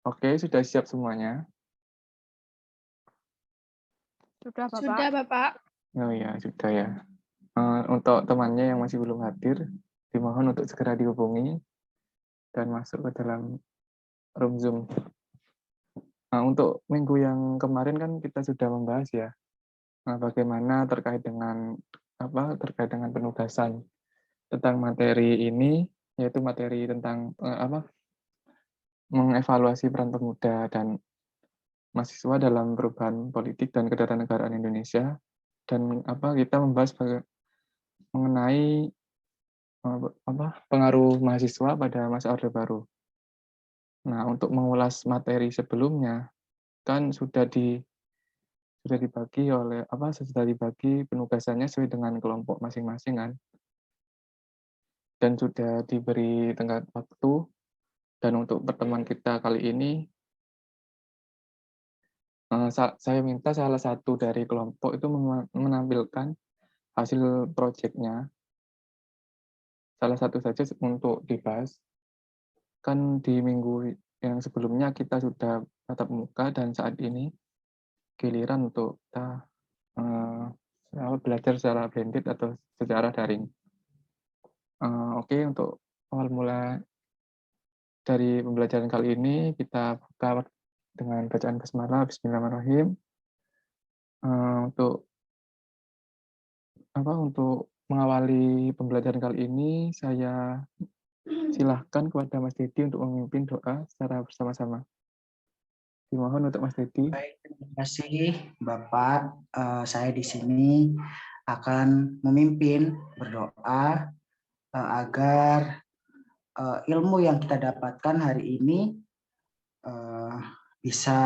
Oke, sudah siap semuanya? Sudah, Bapak. Sudah, Bapak. Oh ya, sudah ya. Untuk temannya yang masih belum hadir, dimohon untuk segera dihubungi dan masuk ke dalam room Zoom. Untuk minggu yang kemarin kan kita sudah membahas ya, bagaimana terkait dengan penugasan tentang materi ini, yaitu materi tentang mengevaluasi peran pemuda dan mahasiswa dalam perubahan politik dan ketatanegaraan Indonesia, dan kita membahas mengenai pengaruh mahasiswa pada masa Orde Baru. Nah, untuk mengulas materi sebelumnya kan sudah dibagi penugasannya sesuai dengan kelompok masing-masing kan, dan sudah diberi tenggat waktu. Dan untuk pertemuan kita kali ini, saya minta salah satu dari kelompok itu menampilkan hasil proyeknya, salah satu saja untuk dibahas. Kan di minggu yang sebelumnya kita sudah tatap muka, dan saat ini giliran untuk kita belajar secara blended atau secara daring. Oke, untuk awal mula dari pembelajaran kali ini, kita buka dengan bacaan basmalah, Bismillahirrahmanirrahim. Untuk mengawali pembelajaran kali ini, saya silahkan kepada Mas Dedi untuk memimpin doa secara bersama-sama. Dimohon untuk Mas Dedi. Baik, terima kasih Bapak. Saya di sini akan memimpin berdoa agar ilmu yang kita dapatkan hari ini bisa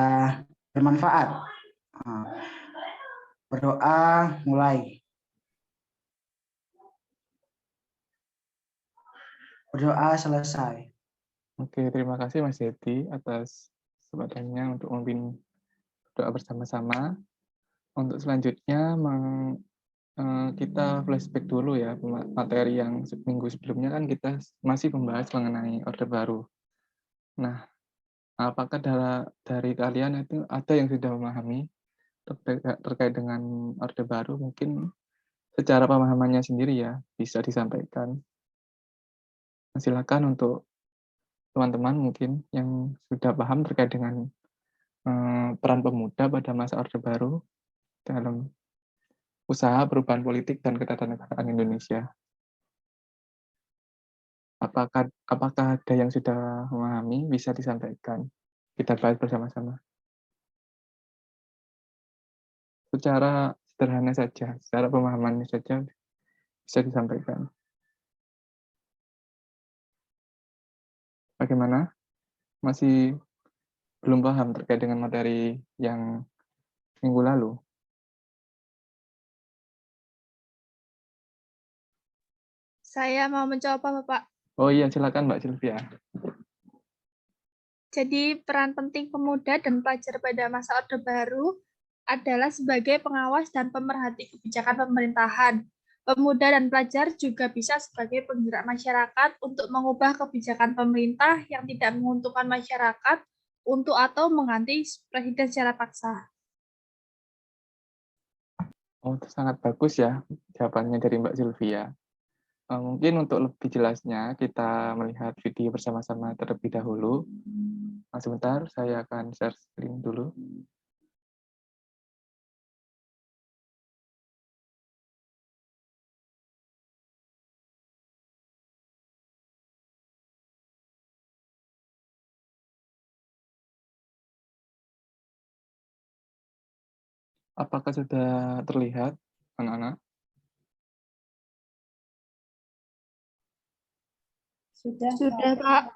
bermanfaat. Berdoa mulai. Berdoa selesai. Oke, terima kasih Mas Dedi atas kesempatannya untuk memimpin doa bersama-sama. Untuk selanjutnya, kita flashback dulu ya, materi yang minggu sebelumnya kan kita masih membahas mengenai Orde Baru. Nah, apakah dari kalian itu ada yang sudah memahami terkait dengan Orde Baru? Mungkin secara pemahamannya sendiri ya, bisa disampaikan. Silakan untuk teman-teman mungkin yang sudah paham terkait dengan peran pemuda pada masa Orde Baru dalam usaha perubahan politik dan ketatanegaraan Indonesia. Apakah ada yang sudah memahami? Bisa disampaikan. Kita bahas bersama-sama. Secara sederhana saja, secara pemahamannya saja bisa disampaikan. Bagaimana? Masih belum paham terkait dengan materi yang minggu lalu? Saya mau mencoba, Bapak. Oh iya, silakan Mbak Sylvia. Jadi, peran penting pemuda dan pelajar pada masa Orde Baru adalah sebagai pengawas dan pemerhati kebijakan pemerintahan. Pemuda dan pelajar juga bisa sebagai penggerak masyarakat untuk mengubah kebijakan pemerintah yang tidak menguntungkan masyarakat untuk atau mengganti presiden secara paksa. Oh, sangat bagus ya jawabannya dari Mbak Sylvia. Mungkin untuk lebih jelasnya, kita melihat video bersama-sama terlebih dahulu. Sebentar, saya akan share screen dulu. Apakah sudah terlihat, anak-anak? Sudah, Pak.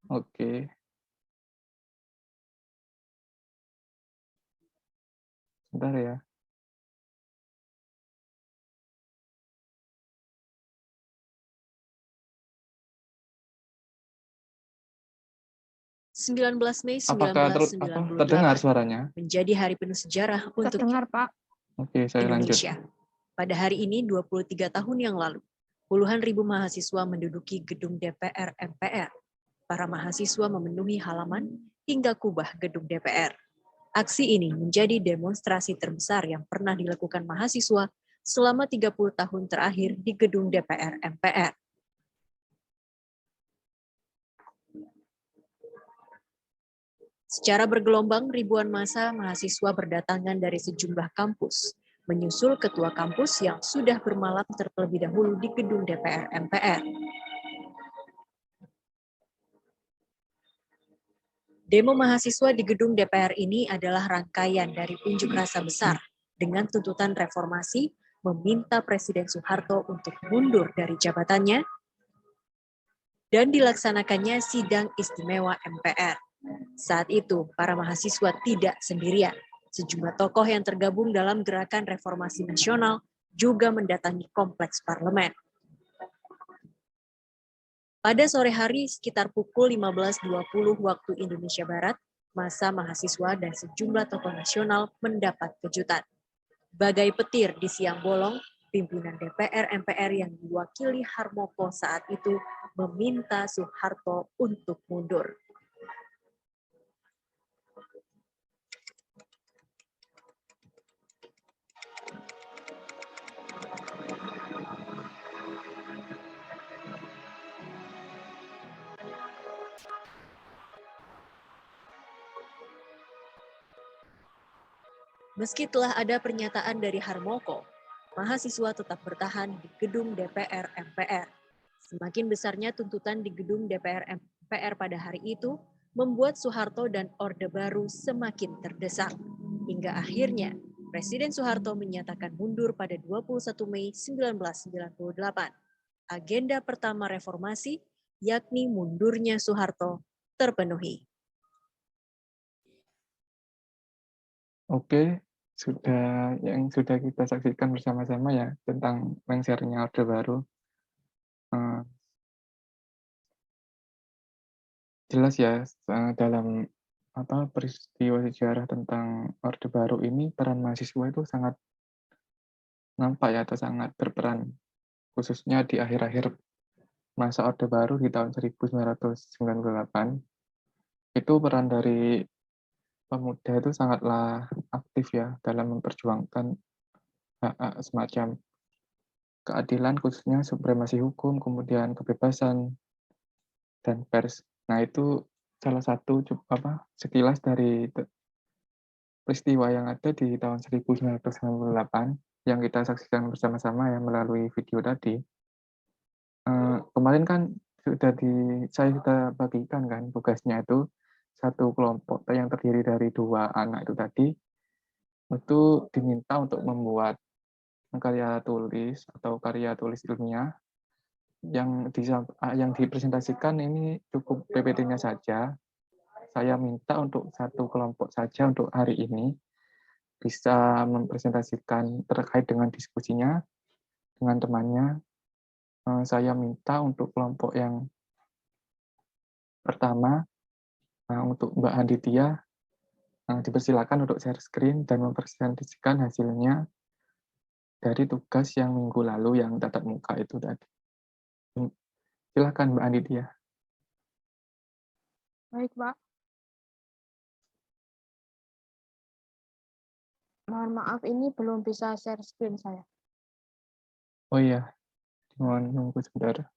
Oke. Sebentar ya. Mei Apakah 1998 terdengar suaranya? menjadi hari penuh sejarah untuk Terdengar, Pak. Oke, saya lanjut. Indonesia. Pada hari ini 23 tahun yang lalu, puluhan ribu mahasiswa menduduki gedung DPR MPR. Para mahasiswa memenuhi halaman hingga kubah gedung DPR. Aksi ini menjadi demonstrasi terbesar yang pernah dilakukan mahasiswa selama 30 tahun terakhir di gedung DPR MPR. Secara bergelombang, ribuan massa mahasiswa berdatangan dari sejumlah kampus, menyusul ketua kampus yang sudah bermalam terlebih dahulu di gedung DPR MPR. Demo mahasiswa di gedung DPR ini adalah rangkaian dari unjuk rasa besar dengan tuntutan reformasi, meminta Presiden Soeharto untuk mundur dari jabatannya, dan dilaksanakannya sidang istimewa MPR. Saat itu, para mahasiswa tidak sendirian. Sejumlah tokoh yang tergabung dalam gerakan reformasi nasional juga mendatangi kompleks parlemen. Pada sore hari sekitar pukul 15.20 waktu Indonesia Barat, massa mahasiswa dan sejumlah tokoh nasional mendapat kejutan. Bagai petir di siang bolong, pimpinan DPR MPR yang diwakili Harmoko saat itu meminta Soeharto untuk mundur. Meski telah ada pernyataan dari Harmoko, mahasiswa tetap bertahan di gedung DPR MPR. Semakin besarnya tuntutan di gedung DPR MPR pada hari itu membuat Soeharto dan Orde Baru semakin terdesak. Hingga akhirnya Presiden Soeharto menyatakan mundur pada 21 Mei 1998. Agenda pertama reformasi, yakni mundurnya Soeharto, terpenuhi. Oke, sudah kita saksikan bersama-sama ya tentang lengsernya Orde Baru. Jelas ya dalam peristiwa sejarah tentang Orde Baru ini peran mahasiswa itu sangat nampak ya atau sangat berperan, khususnya di akhir-akhir masa Orde Baru di tahun 1998. Itu peran dari pemuda itu sangatlah aktif ya dalam memperjuangkan hak-hak semacam keadilan, khususnya supremasi hukum, kemudian kebebasan dan pers. Nah, itu salah satu sekilas dari peristiwa yang ada di tahun 1998 yang kita saksikan bersama-sama ya melalui video tadi. Kemarin kan saya sudah bagikan kan tugasnya itu satu kelompok yang terdiri dari 2 anak itu tadi, itu diminta untuk membuat karya tulis atau karya tulis ilmiah yang dipresentasikan ini cukup PPT-nya saja. Saya minta untuk satu kelompok saja untuk hari ini bisa mempresentasikan terkait dengan diskusinya dengan temannya. Saya minta untuk kelompok yang pertama, untuk Mbak Handitia, dipersilakan untuk share screen dan mempresentasikan hasilnya dari tugas yang minggu lalu yang tatap muka itu tadi. Silakan Mbak Handitia. Baik, Pak. Mohon maaf, ini belum bisa share screen saya. Oh iya, mohon nunggu sebentar.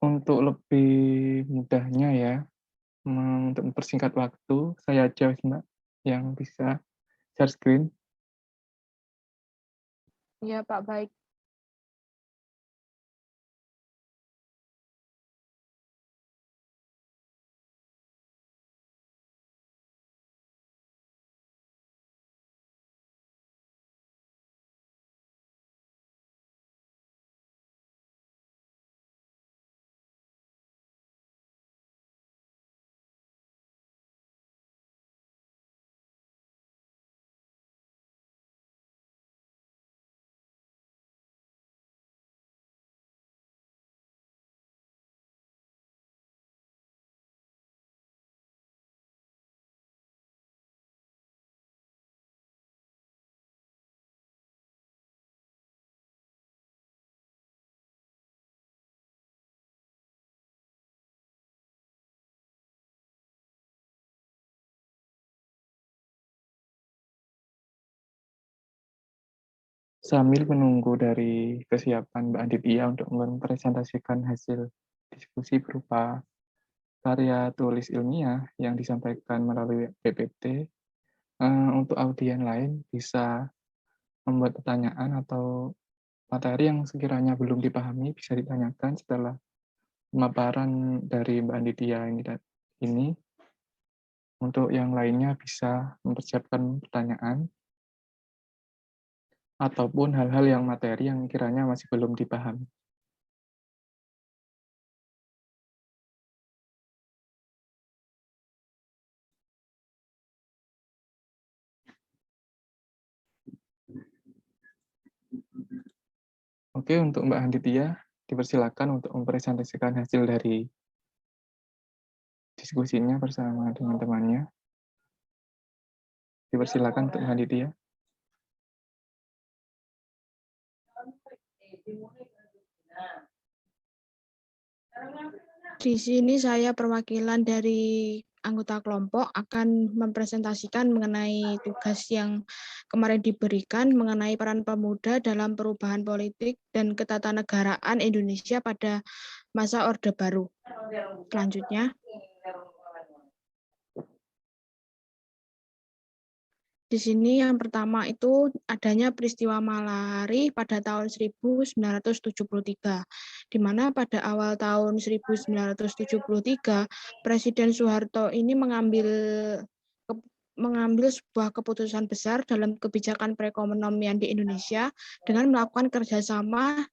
Untuk lebih mudahnya ya, untuk mempersingkat waktu, saya aja Mbak yang bisa share screen. Iya, Pak, baik. Sambil menunggu dari kesiapan Mbak Aditya untuk mempresentasikan hasil diskusi berupa karya tulis ilmiah yang disampaikan melalui PPT, untuk audien lain bisa membuat pertanyaan atau materi yang sekiranya belum dipahami bisa ditanyakan setelah pemaparan dari Mbak Aditya ini. Untuk yang lainnya bisa mempersiapkan pertanyaan ataupun hal-hal yang materi yang kiranya masih belum dipahami. Oke, untuk Mbak Aditya, dipersilakan untuk mempresentasikan hasil dari diskusinya bersama teman-temannya. Dipersilakan untuk Mbak Aditya. Di sini saya perwakilan dari anggota kelompok akan mempresentasikan mengenai tugas yang kemarin diberikan mengenai peran pemuda dalam perubahan politik dan ketatanegaraan Indonesia pada masa Orde Baru. Selanjutnya, di sini yang pertama itu adanya peristiwa malari pada tahun 1973, di mana pada awal tahun 1973, Presiden Soeharto ini mengambil sebuah keputusan besar dalam kebijakan perekonomian di Indonesia dengan melakukan kerjasama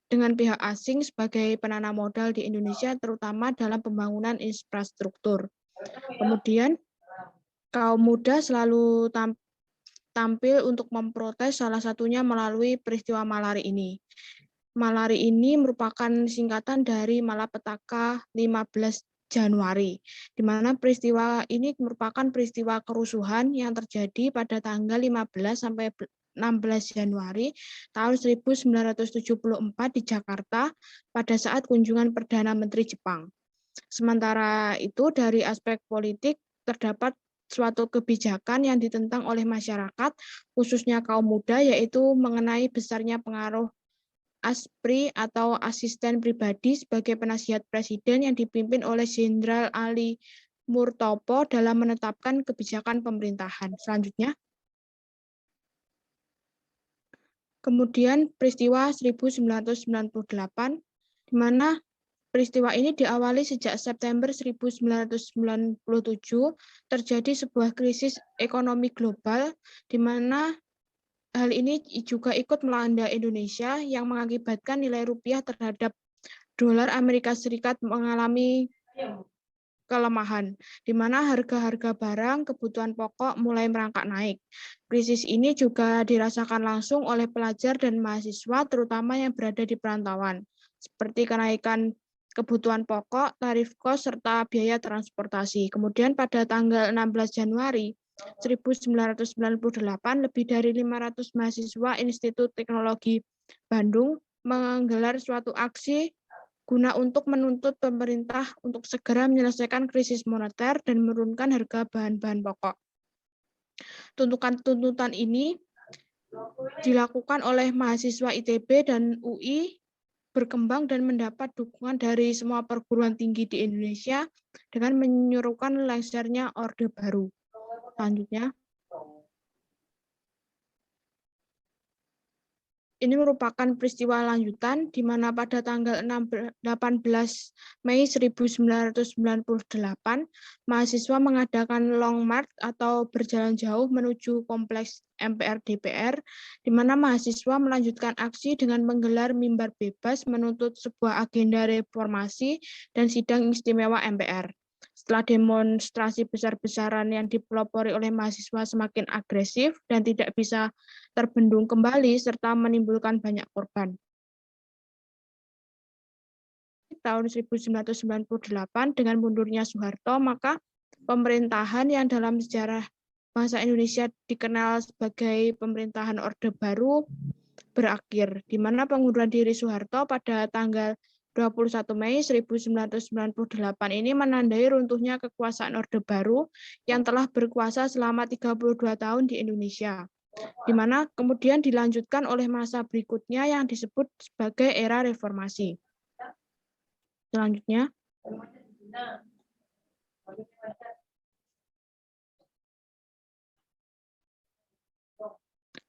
dengan pihak asing sebagai penanam modal di Indonesia, terutama dalam pembangunan infrastruktur. Kemudian, kaum muda selalu tampil untuk memprotes, salah satunya melalui peristiwa malari ini. Malari ini merupakan singkatan dari Malapetaka 15 Januari, di mana peristiwa ini merupakan peristiwa kerusuhan yang terjadi pada tanggal 15 sampai 16 Januari tahun 1974 di Jakarta pada saat kunjungan Perdana Menteri Jepang. Sementara itu, dari aspek politik terdapat suatu kebijakan yang ditentang oleh masyarakat, khususnya kaum muda, yaitu mengenai besarnya pengaruh ASPRI atau asisten pribadi sebagai penasihat presiden yang dipimpin oleh Jenderal Ali Murtopo dalam menetapkan kebijakan pemerintahan. Selanjutnya, kemudian peristiwa 1998, di mana peristiwa ini diawali sejak September 1997, terjadi sebuah krisis ekonomi global, di mana hal ini juga ikut melanda Indonesia yang mengakibatkan nilai rupiah terhadap dolar Amerika Serikat mengalami kelemahan, di mana harga-harga barang kebutuhan pokok mulai merangkak naik. Krisis ini juga dirasakan langsung oleh pelajar dan mahasiswa, terutama yang berada di perantauan, seperti kenaikan kebutuhan pokok, tarif kos, serta biaya transportasi. Kemudian pada tanggal 16 Januari 1998, lebih dari 500 mahasiswa Institut Teknologi Bandung menggelar suatu aksi guna untuk menuntut pemerintah untuk segera menyelesaikan krisis moneter dan menurunkan harga bahan-bahan pokok. Tuntutan ini dilakukan oleh mahasiswa ITB dan UI, berkembang dan mendapat dukungan dari semua perguruan tinggi di Indonesia dengan menyuruhkan lengsernya Orde Baru. Selanjutnya, ini merupakan peristiwa lanjutan di mana pada tanggal 18 Mei 1998, mahasiswa mengadakan long march atau berjalan jauh menuju kompleks MPR DPR, di mana mahasiswa melanjutkan aksi dengan menggelar mimbar bebas menuntut sebuah agenda reformasi dan sidang istimewa MPR. Setelah demonstrasi besar-besaran yang dipelopori oleh mahasiswa semakin agresif dan tidak bisa terbendung kembali serta menimbulkan banyak korban. Tahun 1998 dengan mundurnya Soeharto, maka pemerintahan yang dalam sejarah bangsa Indonesia dikenal sebagai pemerintahan Orde Baru berakhir, di mana pengunduran diri Soeharto pada tanggal 21 Mei 1998 ini menandai runtuhnya kekuasaan Orde Baru yang telah berkuasa selama 32 tahun di Indonesia. di mana kemudian dilanjutkan oleh masa berikutnya yang disebut sebagai era reformasi. Selanjutnya,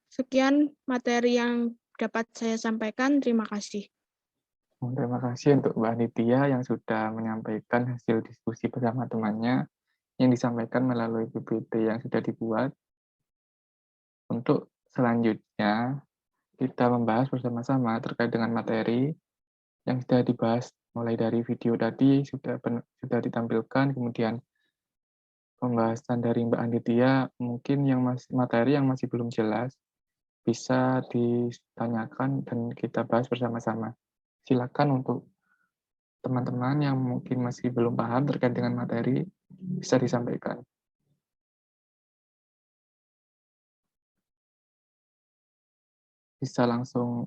sekian materi yang dapat saya sampaikan. Terima kasih. Terima kasih untuk Mbak Nitya yang sudah menyampaikan hasil diskusi bersama temannya yang disampaikan melalui PPT yang sudah dibuat. Untuk selanjutnya, kita membahas bersama-sama terkait dengan materi yang sudah dibahas mulai dari video tadi sudah ditampilkan, kemudian pembahasan dari Mbak Nitya, mungkin materi yang masih belum jelas bisa ditanyakan dan kita bahas bersama-sama. Silakan untuk teman-teman yang mungkin masih belum paham terkait dengan materi, bisa disampaikan. Bisa langsung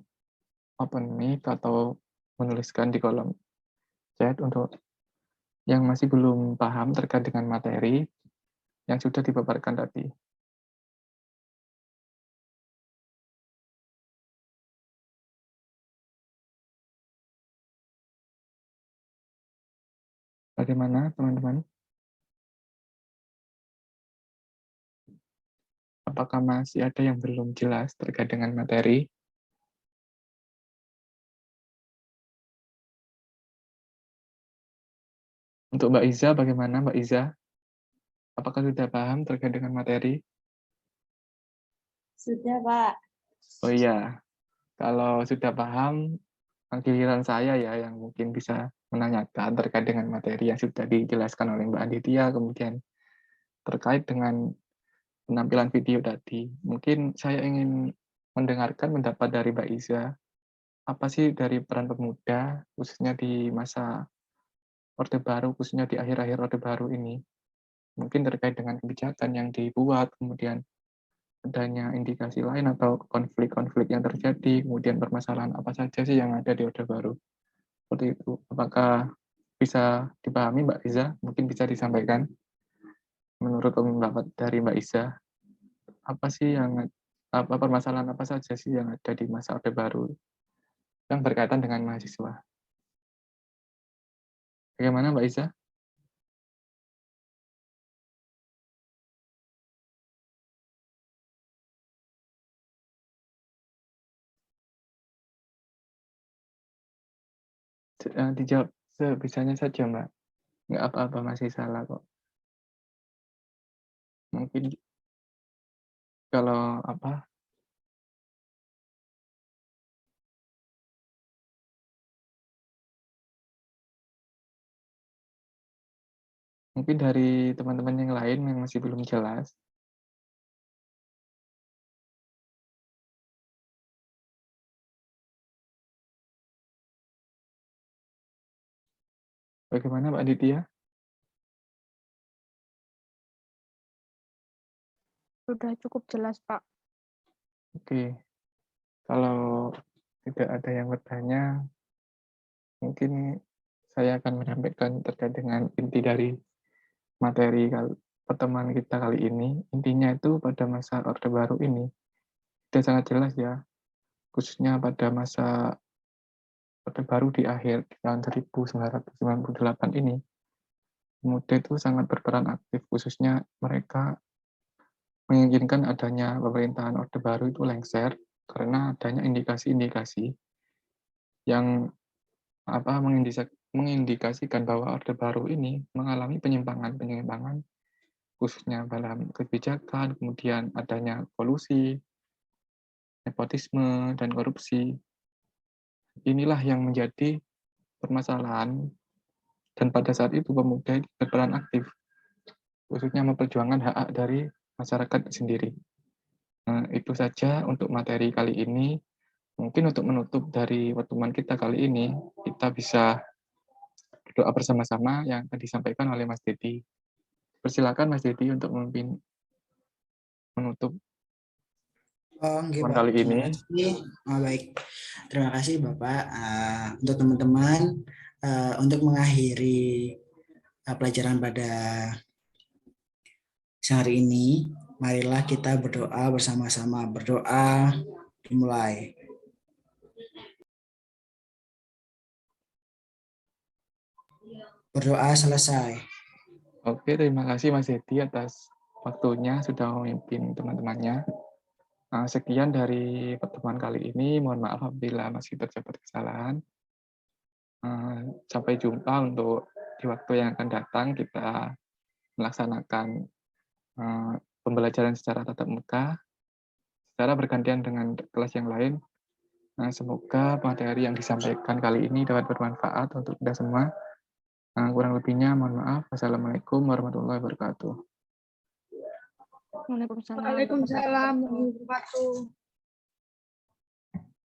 open mic atau menuliskan di kolom chat untuk yang masih belum paham terkait dengan materi yang sudah dipaparkan tadi. Bagaimana, teman-teman? Apakah masih ada yang belum jelas terkait dengan materi? Untuk Mbak Iza, bagaimana Mbak Iza? Apakah sudah paham terkait dengan materi? Sudah, Pak. Oh iya, kalau sudah paham, giliran saya ya yang mungkin bisa menanyakan terkait dengan materi yang sudah dijelaskan oleh Mbak Aditya, kemudian terkait dengan penampilan video tadi. Mungkin saya ingin mendengarkan pendapat dari Mbak Iza, apa sih dari peran pemuda, khususnya di masa Orde Baru, khususnya di akhir-akhir Orde Baru ini, mungkin terkait dengan kebijakan yang dibuat, kemudian adanya indikasi lain atau konflik-konflik yang terjadi, kemudian permasalahan apa saja sih yang ada di Orde Baru. Seperti itu. Apakah bisa dipahami Mbak Iza? Mungkin bisa disampaikan menurut pendapat dari Mbak Iza, apa sih permasalahan apa saja sih yang ada di masa Orde Baru yang berkaitan dengan mahasiswa? Bagaimana Mbak Iza? Dijawab sebisanya saja Mbak. Nggak apa-apa, masih salah kok. Mungkin kalau mungkin dari teman-teman yang lain yang masih belum jelas. Bagaimana Mbak Aditya? Sudah cukup jelas, Pak. Oke, kalau tidak ada yang bertanya, mungkin saya akan menyampaikan terkait dengan inti dari materi pertemuan kita kali ini. Intinya itu pada masa Orde Baru ini, sudah sangat jelas ya, khususnya pada masa Orde Baru di akhir di tahun 1998 ini, pemuda itu sangat berperan aktif, khususnya mereka menginginkan adanya pemerintahan Orde Baru itu lengser karena adanya indikasi-indikasi yang mengindikasikan bahwa Orde Baru ini mengalami penyimpangan-penyimpangan khususnya dalam kebijakan, kemudian adanya kolusi, nepotisme, dan korupsi. Inilah yang menjadi permasalahan dan pada saat itu pemuda berperan aktif, khususnya memperjuangkan hak-hak dari masyarakat sendiri. Nah, itu saja untuk materi kali ini. Mungkin untuk menutup dari pertemuan kita kali ini, kita bisa berdoa bersama-sama yang akan disampaikan oleh Mas Dedi. Persilakan Mas Dedi untuk memimpin menutup Oh, enggak, pertemuan Pak. kali Terima ini. kasih. Oh, baik. Terima kasih, Bapak. Untuk teman-teman, untuk mengakhiri pelajaran pada siang hari ini, Marilah kita berdoa bersama-sama. Berdoa dimulai. Berdoa selesai. Oke, terima kasih Mas Edi atas waktunya sudah memimpin teman-temannya. Sekian dari pertemuan kali ini. Mohon maaf apabila masih terdapat kesalahan. Sampai jumpa untuk di waktu yang akan datang kita melaksanakan pembelajaran secara tatap muka, secara bergantian dengan kelas yang lain. Semoga materi yang disampaikan kali ini dapat bermanfaat untuk kita semua. Kurang lebihnya mohon maaf. Wassalamualaikum warahmatullahi wabarakatuh. Waalaikumsalam. Waalaikumsalam warahmatullahi wabarakatuh.